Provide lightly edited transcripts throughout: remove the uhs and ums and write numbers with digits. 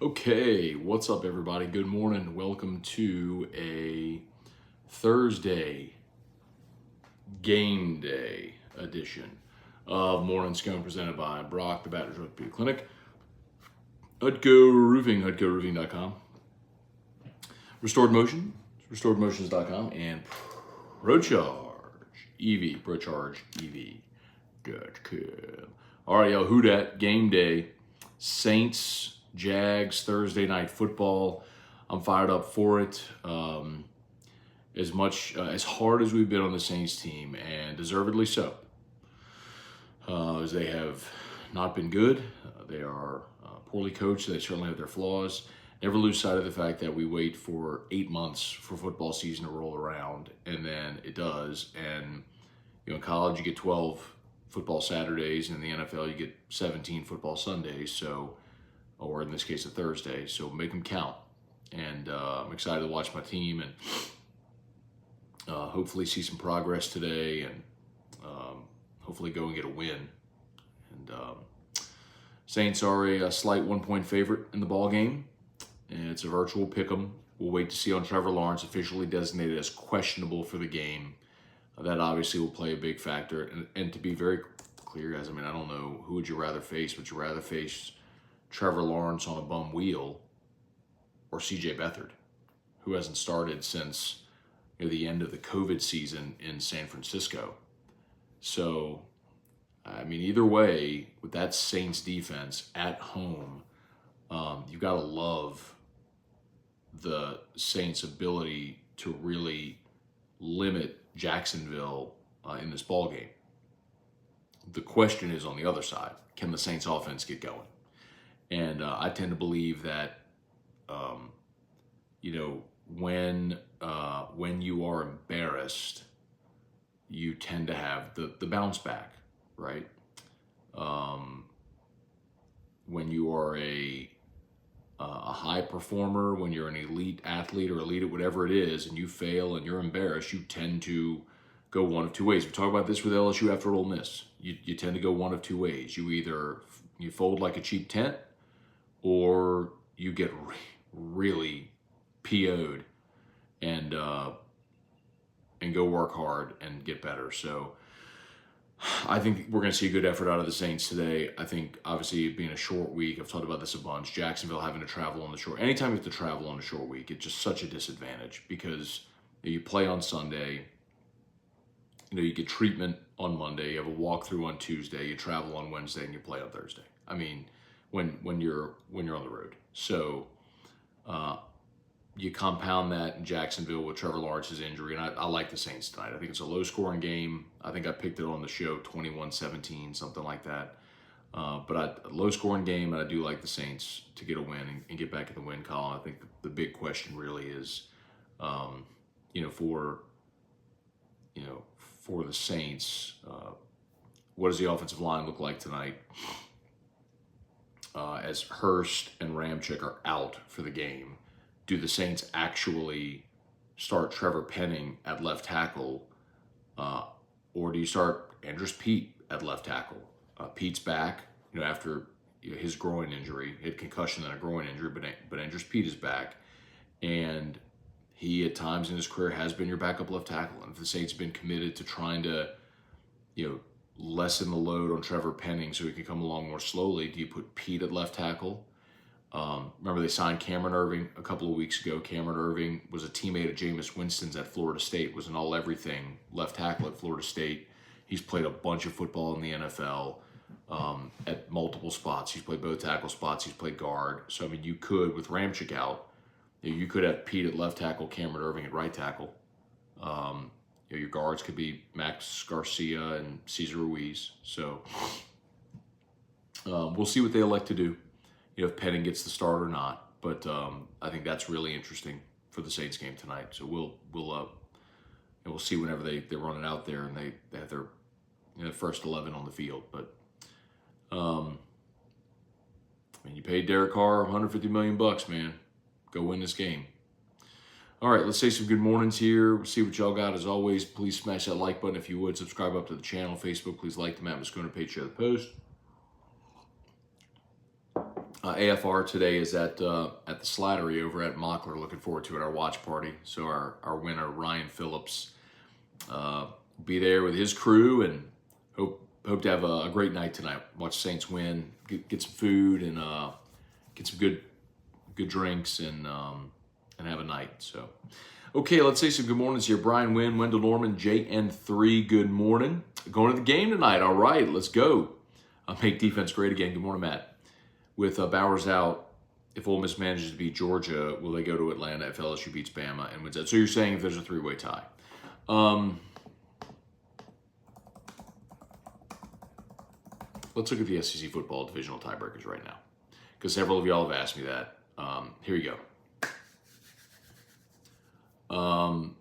Okay, what's up, everybody? Good morning. Welcome to a Thursday game day edition of Morning Scone presented by Brock, the Baton Rouge Orthopedic Clinic, Hutco Roofing, HutcoRoofing.com, Restored Motion, RestoredMotions.com, and ProCharge EV. Good. All right, y'all, who dat? Game day. Saints, Jags, Thursday night football. I'm fired up for it. As hard as we've been on the Saints team, and deservedly so, as they have not been good. They are poorly coached. They certainly have their flaws. Never lose sight of the fact that we wait for 8 months for football season to roll around, and then it does. And in college you get 12 football Saturdays, and in the NFL you get 17 football Sundays. So, or in this case a Thursday. So make them count. And I'm excited to watch my team and hopefully see some progress today, and hopefully go and get a win. And Saints are a slight 1-point favorite in the ball game, and it's a virtual pick'em. We'll wait to see on Trevor Lawrence, officially designated as questionable for the game. That obviously will play a big factor. And to be very clear, guys, I mean, I don't know, who would you rather face? Would you rather face Trevor Lawrence on a bum wheel or CJ Beathard, who hasn't started since the end of the COVID season in San Francisco? So, I mean, either way, with that Saints defense at home, you've got to love the Saints' ability to really limit Jacksonville in this ball game. The question is on the other side: can the Saints offense get going? And I tend to believe that when you are embarrassed, you tend to have the bounce back, right? When you are a high performer, when you're an elite athlete or elite at whatever it is, and you fail and you're embarrassed, you tend to go one of two ways. We talk about this with LSU after Ole Miss. You tend to go one of two ways. You fold like a cheap tent, or you get really PO'd and go work hard and get better. So I think we're going to see a good effort out of the Saints today. I think, obviously, it being a short week, I've talked about this a bunch, Jacksonville having to travel on the short. Anytime you have to travel on a short week, it's just such a disadvantage, because you play on Sunday, you get treatment on Monday, you have a walkthrough on Tuesday, you travel on Wednesday, and you play on Thursday. I mean, when you're on the road. So you compound that in Jacksonville with Trevor Lawrence's injury, and I like the Saints tonight. I think it's a low-scoring game. I think I picked it on the show, 21-17, something like that. But a low-scoring game, and I do like the Saints to get a win and get back in the win column. I think the big question really is, for the Saints, what does the offensive line look like tonight? As Hurst and Ramczyk are out for the game, do the Saints actually start Trevor Penning at left tackle, or do you start Andrus Peat at left tackle? Pete's back, after his groin injury. He had concussion and a groin injury, but Andrus Peat is back, and he at times in his career has been your backup left tackle. And if the Saints have been committed to trying to, lessen the load on Trevor Penning so he can come along more slowly, do you put Pete at left tackle? Remember, they signed Cameron Erving a couple of weeks ago. Cameron Erving was a teammate of Jameis Winston's at Florida State, was an all-everything left tackle at Florida State. He's played a bunch of football in the NFL at multiple spots. He's played both tackle spots. He's played guard. So, I mean, you could, with Ramczyk out, you could have Pete at left tackle, Cameron Erving at right tackle. Your guards could be Max Garcia and Cesar Ruiz. So we'll see what they elect to do, if Penning gets the start or not. But I think that's really interesting for the Saints game tonight. So we'll see whenever they run it out there and they have their first 11 on the field. But you paid Derek Carr $150 million, man. Go win this game. All right, let's say some good mornings here. We'll see what y'all got. As always, please smash that like button if you would. Subscribe up to the channel. Facebook, please like the Matt Moscona page, share the post. AFR today is at the Slattery over at Mockler. Looking forward to it, our watch party. So our winner, Ryan Phillips, will be there with his crew, and hope to have a great night tonight. Watch Saints win, get some food, and get some good drinks, and have a night. So, okay, let's say some good mornings here. Brian Wynn, Wendell Norman, JN3, good morning. Going to the game tonight. All right, let's go. Make defense great again. Good morning, Matt. With Bowers out, if Ole Miss manages to beat Georgia, will they go to Atlanta if LSU beats Bama and wins that? So you're saying if there's a three-way tie. Let's look at the SEC football divisional tiebreakers right now, because several of y'all have asked me that. Here you go.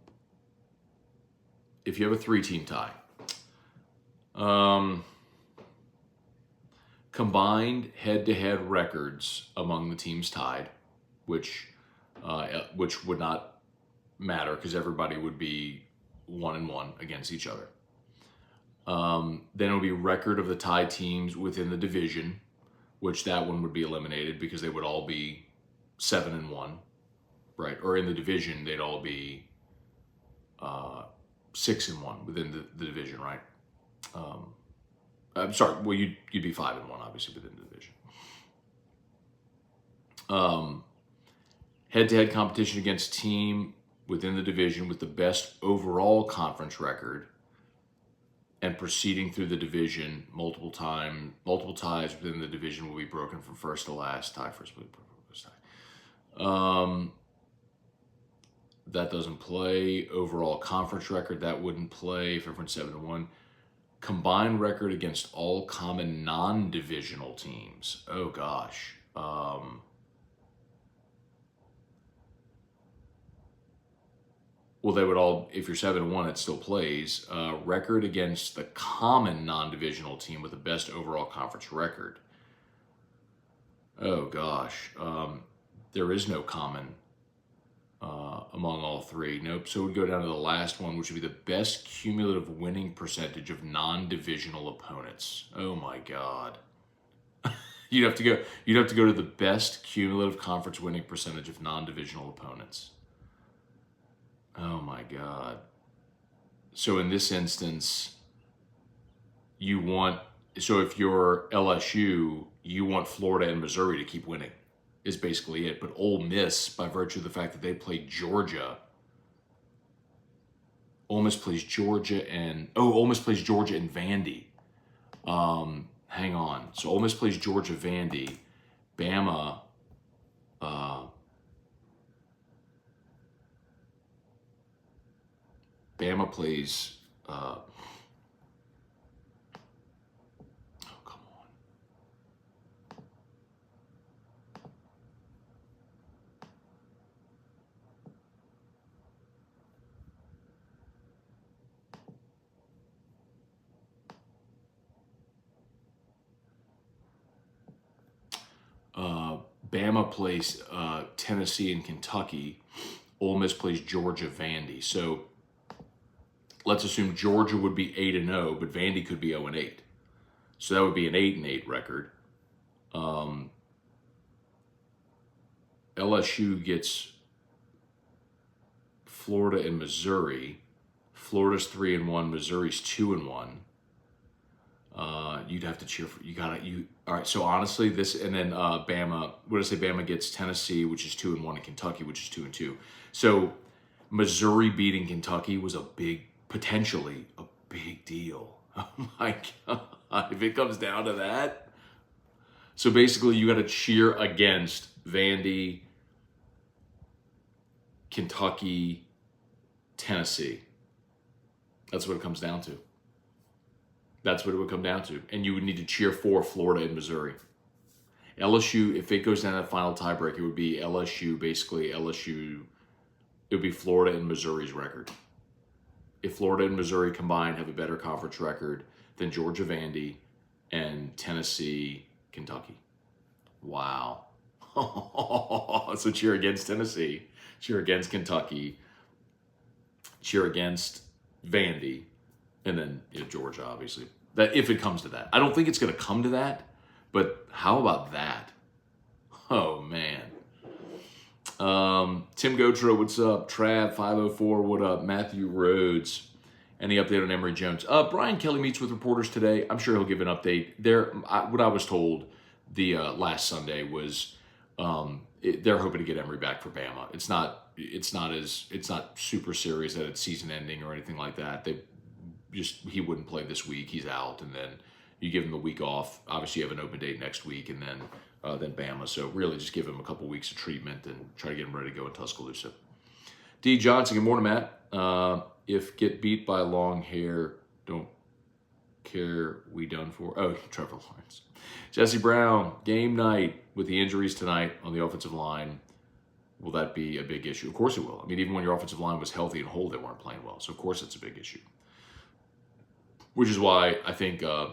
If you have a three-team tie, combined head-to-head records among the teams tied, which would not matter because everybody would be 1-1 against each other. Then it would be record of the tied teams within the division, which that one would be eliminated because they would all be 7-1, right? Or in the division, they'd all be 6-1 within the division, right? I'm sorry. Well, you'd be 5-1, obviously, within the division. Head-to-head competition against team within the division with the best overall conference record, and proceeding through the division multiple ties within the division will be broken from first to last. Tie first, first tie. That doesn't play. Overall conference record, that wouldn't play if everyone's 7-1. Combined record against all common non-divisional teams. Oh gosh. Well, they would all, if you're 7-1, it still plays. Record against the common non-divisional team with the best overall conference record. Oh gosh. There is no common among all three. Nope. So we'd go down to the last one, which would be the best cumulative winning percentage of non-divisional opponents. Oh my God. You'd have to go to the best cumulative conference winning percentage of non-divisional opponents. Oh my God. So in this instance, if you're LSU, you want Florida and Missouri to keep winning, is basically it. But Ole Miss, by virtue of the fact that they played Georgia, Ole Miss plays Georgia and Vandy. Hang on. So Ole Miss plays Georgia, Vandy. Bama, plays, oh, come on. Bama plays Tennessee and Kentucky. Ole Miss plays Georgia, Vandy. So let's assume Georgia would be 8-0, but Vandy could be 0-8. So that would be an 8-8 record. LSU gets Florida and Missouri. Florida's 3-1, Missouri's 2-1. You'd have to cheer for all right. So honestly, this, and then Bama. What did I say? Bama gets Tennessee, which is 2-1, and Kentucky, which is 2-2. So Missouri beating Kentucky was potentially a big deal. Oh my God! If it comes down to that, so basically you got to cheer against Vandy, Kentucky, Tennessee. That's what it comes down to. That's what it would come down to. And you would need to cheer for Florida and Missouri. LSU, if it goes down to that final tiebreak, it would be LSU, it would be Florida and Missouri's record. If Florida and Missouri combined have a better conference record than Georgia, Vandy, and Tennessee, Kentucky. Wow. So cheer against Tennessee, cheer against Kentucky, cheer against Vandy, and then Georgia, obviously. That if it comes to that. I don't think it's going to come to that, but how about that? Oh, man. Tim Gotro, what's up? Trav, 504, what up? Matthew Rhodes. Any update on Emory Jones? Brian Kelly meets with reporters today. I'm sure he'll give an update. What I was told the last Sunday was they're hoping to get Emory back for Bama. It's not super serious that it's season ending or anything like that. He wouldn't play this week. He's out, and then you give him the week off. Obviously, you have an open date next week, and then Bama. So really, just give him a couple weeks of treatment and try to get him ready to go in Tuscaloosa. D. Johnson, good morning, Matt. If get beat by long hair, don't care we done for. Oh, Trevor Lawrence. Jesse Brown, game night with the injuries tonight on the offensive line. Will that be a big issue? Of course it will. I mean, even when your offensive line was healthy and whole, they weren't playing well. So, of course, it's a big issue. Which is why I think I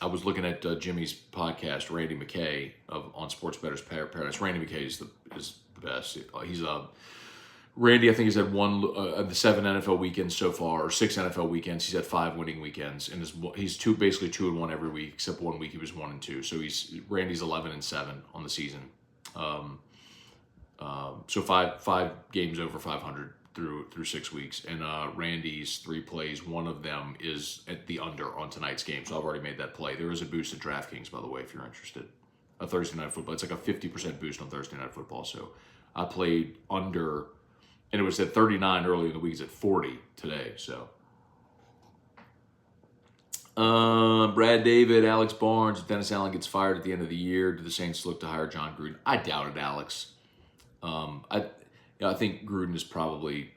was looking at Jimmy's podcast, Randy McKay, on Sports Bettor's Paradise. Randy McKay is the best. He's Randy, I think, has had the 7 NFL weekends so far, or 6 NFL weekends. He's had 5 winning weekends, and he's basically 2-1 every week, except one week he was 1-2. So Randy's 11-7 on the season. So five games over 500 through 6 weeks, and Randy's 3 plays, one of them is at the under on tonight's game. So I've already made that play. There is a boost at DraftKings, by the way, if you're interested. A Thursday Night Football. It's like a 50% boost on Thursday Night Football. So I played under. And it was at 39 earlier in the week. It's at 40 today. So, Brad David, Alex Barnes, if Dennis Allen gets fired at the end of the year, do the Saints look to hire John Gruden? I doubt it, Alex. I think Gruden is probably,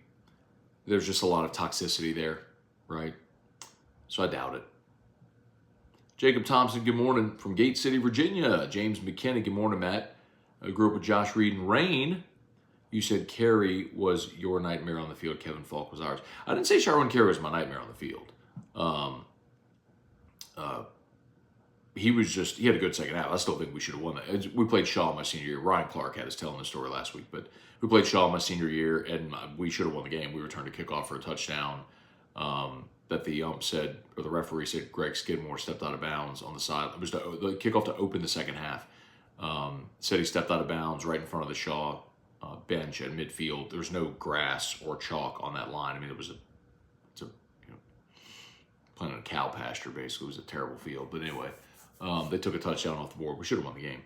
there's just a lot of toxicity there, right? So I doubt it. Jacob Thompson, good morning from Gate City, Virginia. James McKenna, good morning, Matt. I grew up with Josh Reed and Rain. You said Carey was your nightmare on the field. Kevin Falk was ours. I didn't say Sharwin Carey was my nightmare on the field. He had a good second half. I still think we should have won that. We played Shaw my senior year. Ryan Clark had us telling the story last week, but we played Shaw my senior year, and we should have won the game. We returned a kickoff for a touchdown that the referee said Greg Skidmore stepped out of bounds on the side. It was the kickoff to open the second half. Said he stepped out of bounds right in front of the Shaw bench at midfield. There was no grass or chalk on that line. I mean, playing in a cow pasture, basically. It was a terrible field. But anyway, they took a touchdown off the board. We should have won the game.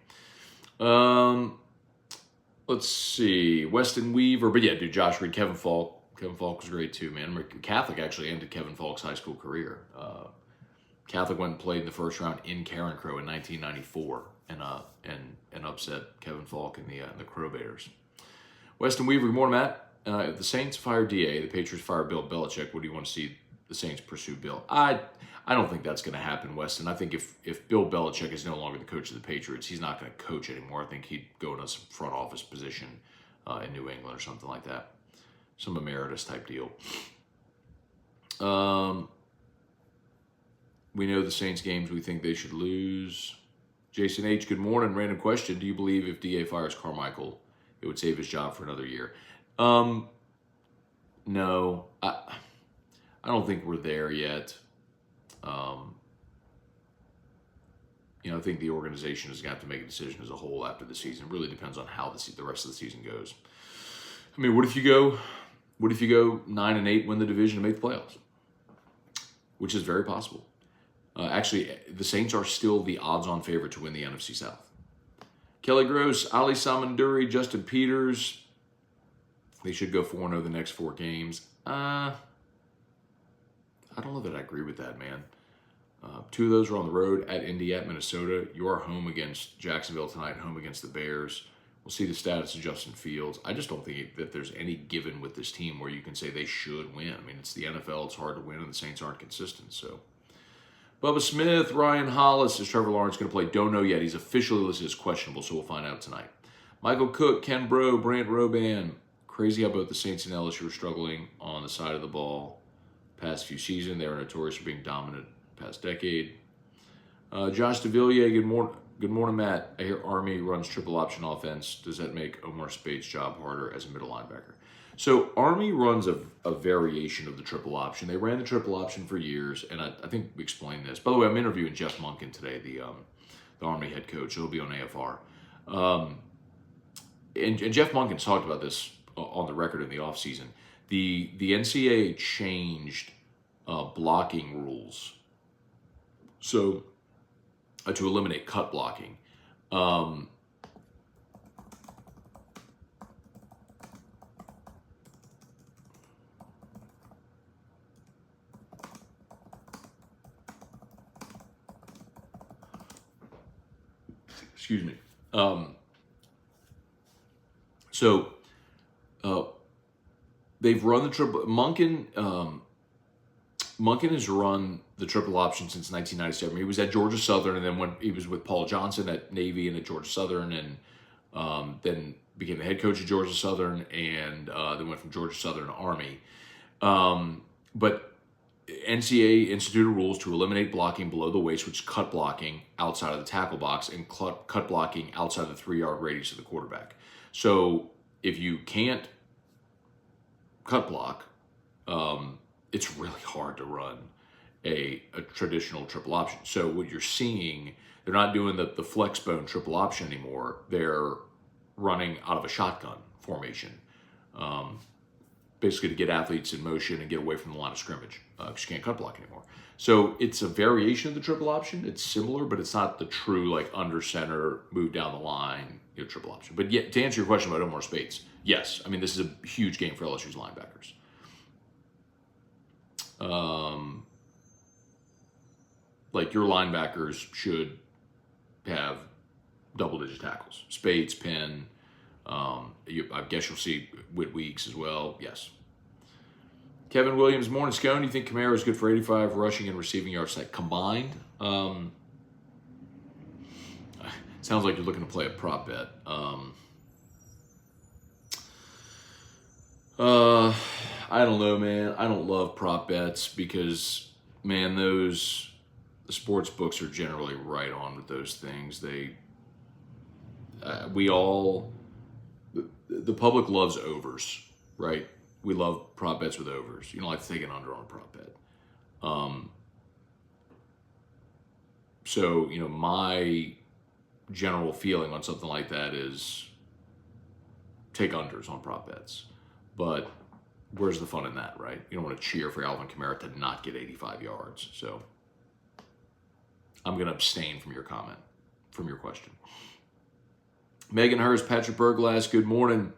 Let's see. Weston Weaver. But yeah, dude, Josh Reed, Kevin Falk. Kevin Falk was great too, man. Catholic actually ended Kevin Falk's high school career. Catholic went and played in the first round in Carencro in 1994 and upset Kevin Falk and the Crow Bears. Weston Weaver, good morning, Matt. If the Saints fire DA, the Patriots fire Bill Belichick, what do you want to see the Saints pursue Bill? I don't think that's going to happen, Weston. I think if Bill Belichick is no longer the coach of the Patriots, he's not going to coach anymore. I think he'd go into some front office position in New England or something like that. Some emeritus type deal. We know the Saints games we think they should lose. Jason H., good morning. Random question. Do you believe if DA fires Carmichael, it would save his job for another year? No. I don't think we're there yet. I think the organization is going to have to make a decision as a whole after the season. It really depends on how the rest of the season goes. I mean, what if you go 9-8, win the division, and make the playoffs? Which is very possible. Actually, the Saints are still the odds-on favorite to win the NFC South. Kelly Gross, Ali Samanduri, Justin Peters. They should go 4-0 the next 4 games. I don't know that I agree with that, man. 2 of those are on the road, at Indy, at Minnesota. You are home against Jacksonville tonight, home against the Bears. We'll see the status of Justin Fields. I just don't think that there's any given with this team where you can say they should win. I mean, it's the NFL. It's hard to win, and the Saints aren't consistent. So, Bubba Smith, Ryan Hollis. Is Trevor Lawrence going to play? Don't know yet. He's officially listed as questionable, so we'll find out tonight. Michael Cook, Ken Bro, Brant Roban. Crazy how both the Saints and LSU are struggling on the side of the ball past few seasons. They are notorious for being dominant past decade. Josh DeVilliers, good morning, Matt. I hear Army runs triple option offense. Does that make Omar Spades' job harder as a middle linebacker? So Army runs a variation of the triple option. They ran the triple option for years, and I think we explained this. By the way, I'm interviewing Jeff Monken today, the Army head coach. He'll be on AFR. And Jeff Monken's talked about this on the record in the offseason. The NCAA changed blocking rules so to eliminate cut blocking. Excuse me. So they've run the triple. Monken has run the triple option since 1997. He was at Georgia Southern, and then when he was with Paul Johnson at Navy and at Georgia Southern, and then became the head coach at Georgia Southern, and then went from Georgia Southern to Army. But NCAA instituted rules to eliminate blocking below the waist, which is cut blocking outside of the tackle box, and cut blocking outside the 3-yard radius of the quarterback. So if you can't cut block, it's really hard to run a traditional triple option. So what you're seeing, they're not doing the flex bone triple option anymore. They're running out of a shotgun formation, basically to get athletes in motion and get away from the line of scrimmage, because you can't cut block anymore. So it's a variation of the triple option. It's similar, but it's not the true like under center, move down the line, triple option. But yet, to answer your question about Omar Spades, yes. I mean, this is a huge game for LSU's linebackers. Like your linebackers should have double-digit tackles. Spades, Penn. I guess you'll see Whit Weeks as well. Yes. Kevin Williams, morning, Scone. Do you think Kamara is good for 85 rushing and receiving yards combined? Sounds like you're looking to play a prop bet. I don't know, man. I don't love prop bets because, man, the sports books are generally right on with those things. The public loves overs, right? We love prop bets with overs. You don't like to take an under on a prop bet. So, my general feeling on something like that is take unders on prop bets. But where's the fun in that, right? You don't want to cheer for Alvin Kamara to not get 85 yards. So I'm going to abstain from your comment, from your question. Megan Hurst, Patrick Berglass, good morning.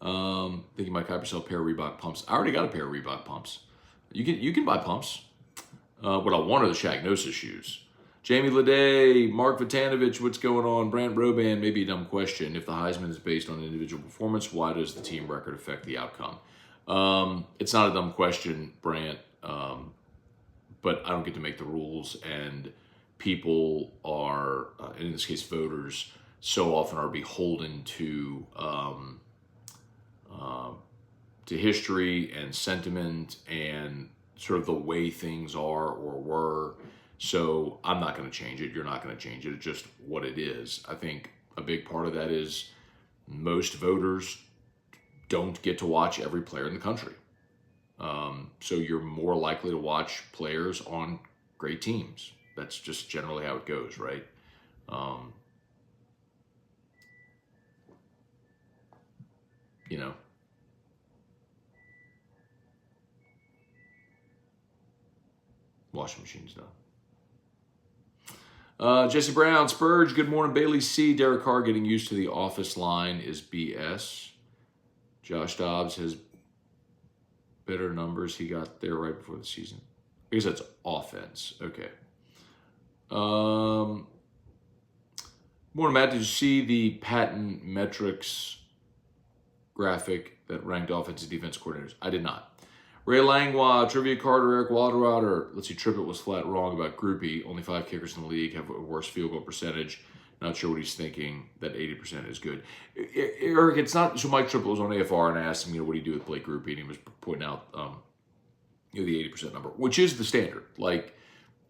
Think you might cop yourself a pair of Reebok pumps. I already got a pair of Reebok pumps. You can buy pumps. What I want are the Shagnosis shoes. Jamie Leday, Mark Vitanovich, what's going on? Brant Broban, maybe a dumb question. If the Heisman is based on individual performance, why does the team record affect the outcome? It's not a dumb question, Brant, but I don't get to make the rules, and people are, in this case voters, so often are beholden to history and sentiment and sort of the way things are or were. So I'm not going to change it. You're not going to change it. It's just what it is. I think a big part of that is most voters don't get to watch every player in the country. So you're more likely to watch players on great teams. That's just generally how it goes, right? Washing machine's done. Jesse Brown, Spurge, good morning. Bailey C. Derek Carr getting used to the office line is BS. Josh Dobbs has better numbers. He got there right before the season. I guess that's offense. Okay. Morning, Matt. Did you see the patent metrics graphic that ranked offensive defense coordinators? I did not. Ray Langlois, Trivia Carter, Eric Wilderwater. Let's see, Trippett was flat wrong about Groupie. Only 5 kickers in the league have a worse field goal percentage. Not sure what he's thinking. That 80% is good. Eric, it's not. So Mike Trippett was on AFR and I asked him, what do you do with Blake Groupie? And he was pointing out, the 80% number, which is the standard. Like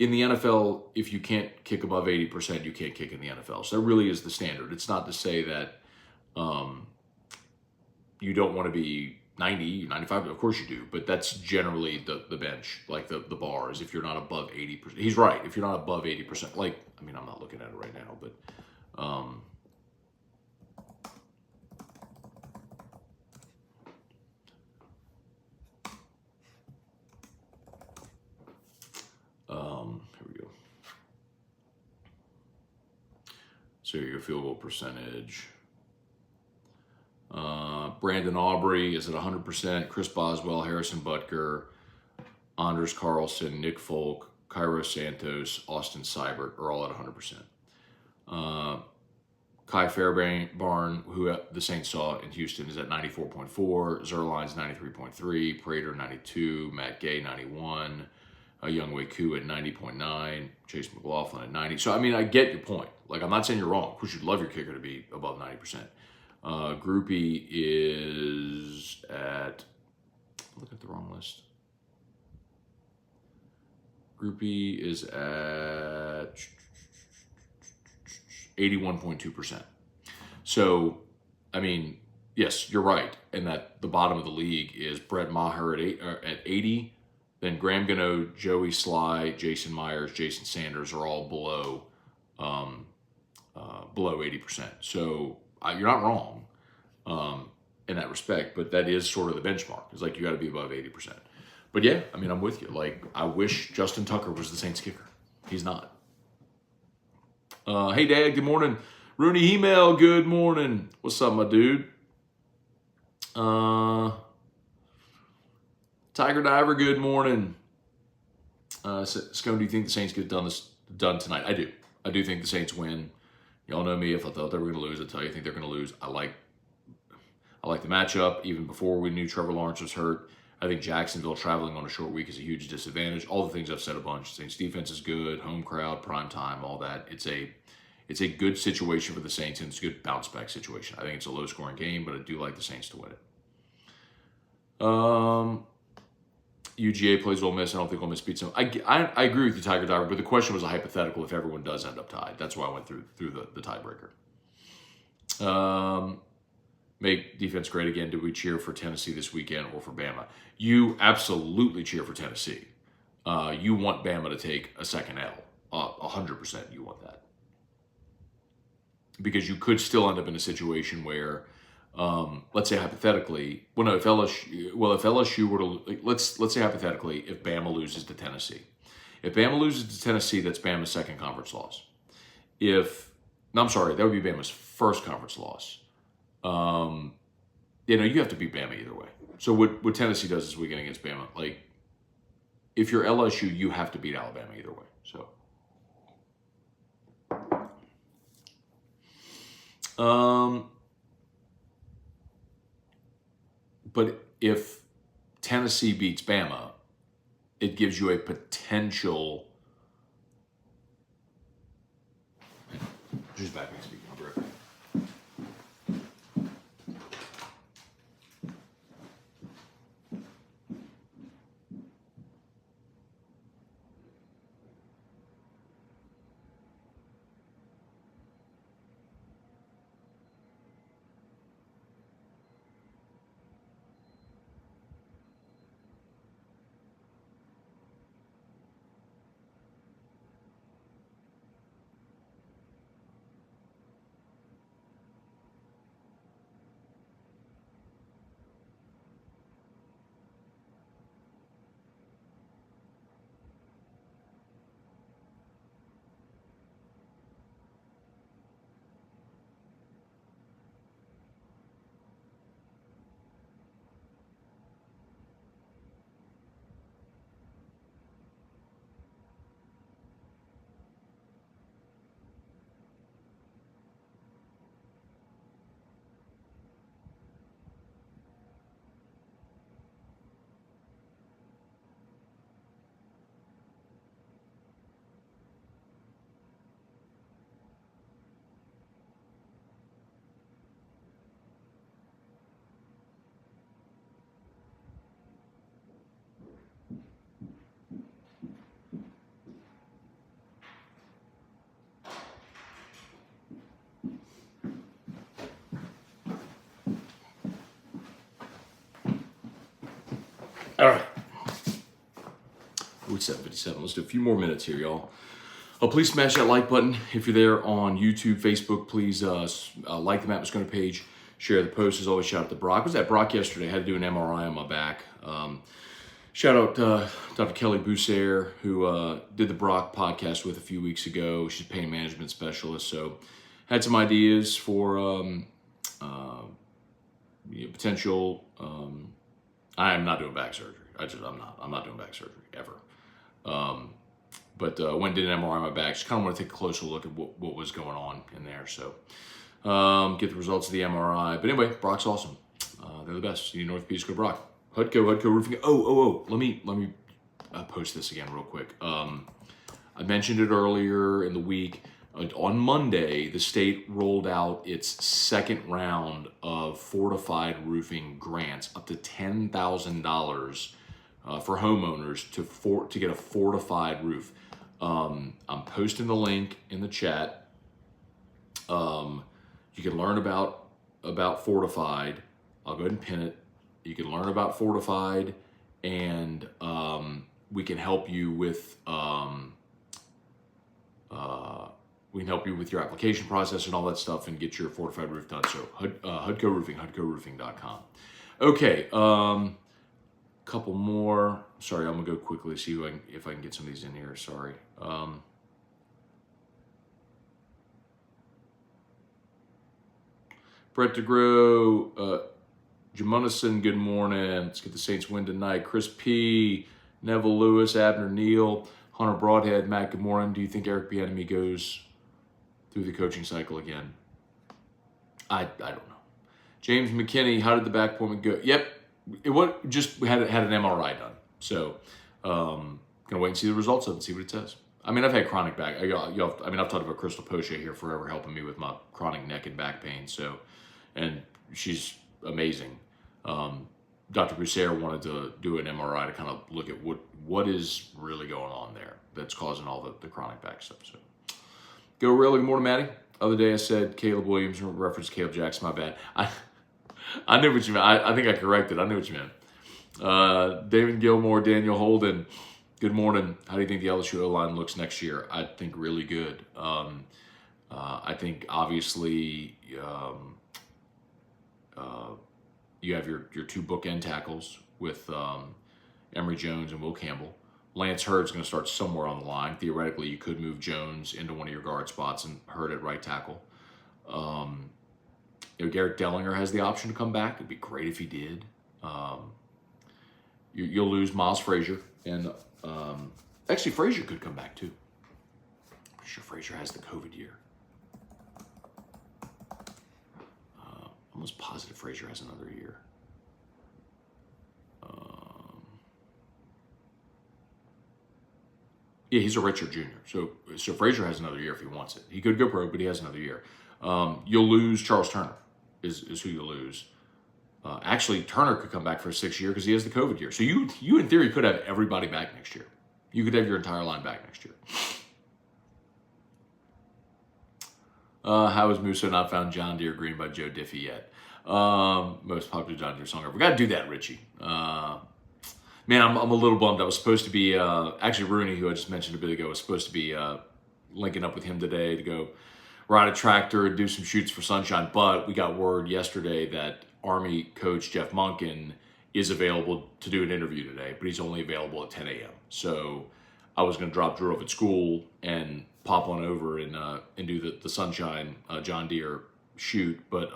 in the NFL, if you can't kick above 80%, you can't kick in the NFL. So that really is the standard. It's not to say that you don't want to be 90, 95, of course you do, but that's generally the bench, like the bar is if you're not above 80%. He's right, if you're not above 80%, I'm not looking at it right now, but So your field goal percentage. Brandon Aubrey is at 100%. Chris Boswell, Harrison Butker, Anders Carlson, Nick Folk, Cairo Santos, Austin Seibert are all at 100%. Kai Fairbairn, who the Saints saw in Houston, is at 94.4. Zerline's 93.3. Prater 92. Matt Gay 91. Younghoe Koo at 90.9. Chase McLaughlin at 90. So, I mean, I get your point. Like, I'm not saying you're wrong. Of course, you'd love your kicker to be above 90%. Groupie is at, look at the wrong list. Groupie is at 81.2%. So, I mean, yes, you're right. And that the bottom of the league is Brett Maher at 80. Then Graham Gano, Joey Sly, Jason Myers, Jason Sanders are all below 80%. So you're not wrong in that respect, but that is sort of the benchmark. It's like you got to be above 80%. But yeah, I mean, I'm with you. Like, I wish Justin Tucker was the Saints kicker. He's not. Hey, Dad, good morning. Rooney Email, good morning. What's up, my dude? Tiger Diver, good morning. Scone, do you think the Saints get done tonight? I do. I do think the Saints win. Y'all know me. If I thought they were going to lose, I'd tell you I think they're going to lose. I like the matchup. Even before we knew Trevor Lawrence was hurt, I think Jacksonville traveling on a short week is a huge disadvantage. All the things I've said a bunch. Saints defense is good, home crowd, prime time, all that. It's a good situation for the Saints, and it's a good bounce back situation. I think it's a low scoring game, but I do like the Saints to win it. UGA plays Ole Miss. I don't think Ole Miss beats them. I agree with you, Tiger Diver, but the question was a hypothetical if everyone does end up tied. That's why I went through the tiebreaker. Make defense great again. Do we cheer for Tennessee this weekend or for Bama? You absolutely cheer for Tennessee. You want Bama to take a second L. 100% you want that. Because you could still end up in a situation where, let's say hypothetically, if LSU were to, let's say hypothetically, if Bama loses to Tennessee. If Bama loses to Tennessee, that's Bama's second conference loss. That would be Bama's first conference loss. You have to beat Bama either way. So what Tennessee does this weekend against Bama, like, if you're LSU, you have to beat Alabama either way. So, but if Tennessee beats Bama, it gives you a potential. Just back next week. I'll be right back. All right. It's 7:57. Let's do a few more minutes here, y'all. Please smash that like button. If you're there on YouTube, Facebook, please like the Matt Scone page. Share the post. As always, shout out to Brock. I was at Brock yesterday. I had to do an MRI on my back. Shout out Dr. Kelly Boussaire, who did the Brock podcast with a few weeks ago. She's a pain management specialist. So had some ideas for potential. I am not doing back surgery. I'm not doing back surgery ever. But went and did an MRI on my back. Just kind of want to take a closer look at what was going on in there. So get the results of the MRI. But anyway, Brock's awesome. They're the best. You need North Beach, go Brock. Hudco Roofing. Let me post this again real quick. I mentioned it earlier in the week. On Monday, the state rolled out its second round of fortified roofing grants, up to $10,000 for homeowners to get a fortified roof. I'm posting the link in the chat. You can learn about fortified. I'll go ahead and pin it. You can learn about fortified, and we can help you with your application process and all that stuff, and get your fortified roof done. So Hudco Roofing, HudcoRoofing.com. Okay, couple more. Sorry, I'm gonna go quickly see if I can get some of these in here. Sorry. Brett DeGrow, Jamunison, good morning. Let's get the Saints win tonight. Chris P, Neville Lewis, Abner Neal, Hunter Broadhead, Matt, good morning. Do you think Eric Bieniemy goes through the coaching cycle again? I don't know. James McKinney, how did the back appointment go? Yep, we had an MRI done. So gonna wait and see the results of it and see what it says. I mean, I've had chronic back. I've talked about Crystal Poche here forever, helping me with my chronic neck and back pain. So, and she's amazing. Dr. Broussard wanted to do an MRI to kind of look at what is really going on there that's causing all the chronic back stuff. So, go really. Good morning, Maddie. Other day I said Caleb Williams, reference Caleb Jackson. My bad. I knew what you meant. I think I corrected. I knew what you meant. David Gilmore, Daniel Holden. Good morning. How do you think the LSU O-line looks next year? I think really good. I think obviously you have your two bookend tackles with Emory Jones and Will Campbell. Lance Hurd's going to start somewhere on the line. Theoretically, you could move Jones into one of your guard spots and Hurd at right tackle. Garrett Dellinger has the option to come back. It'd be great if he did. You'll lose Miles Frazier, and actually Frazier could come back too. I'm sure Frazier has the COVID year. Almost positive Frazier has another year. Yeah, he's a redshirt junior. So Frazier has another year if he wants it. He could go pro, but he has another year. You'll lose Charles Turner is who you'll lose. Actually, Turner could come back for a 6th year because he has the COVID year. So you in theory could have everybody back next year. You could have your entire line back next year. How has Musso not found John Deere Green by Joe Diffie yet? Most popular John Deere song ever. We got to do that, Richie. Man, I'm a little bummed. I was supposed to be, actually Rooney, who I just mentioned a bit ago, was supposed to be linking up with him today to go ride a tractor and do some shoots for Sunshine. But we got word yesterday that Army coach Jeff Monken is available to do an interview today, but he's only available at 10 a.m. So I was going to drop Drew off at school and pop on over and do the Sunshine John Deere shoot, but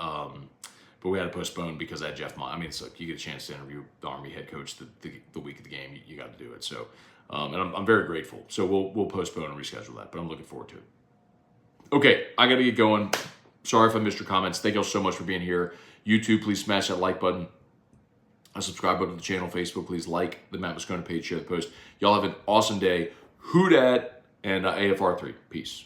we had to postpone because I had Jeff Monken. I mean, it's like you get a chance to interview the Army head coach the week of the game, you got to do it. So, and I'm very grateful. So we'll postpone and reschedule that, but I'm looking forward to it. Okay, I got to get going. Sorry if I missed your comments. Thank you all so much for being here. YouTube, please smash that like button. A subscribe button to the channel. Facebook, please like the Matt Scone page, share the post. Y'all have an awesome day. Who dat and AFR3. Peace.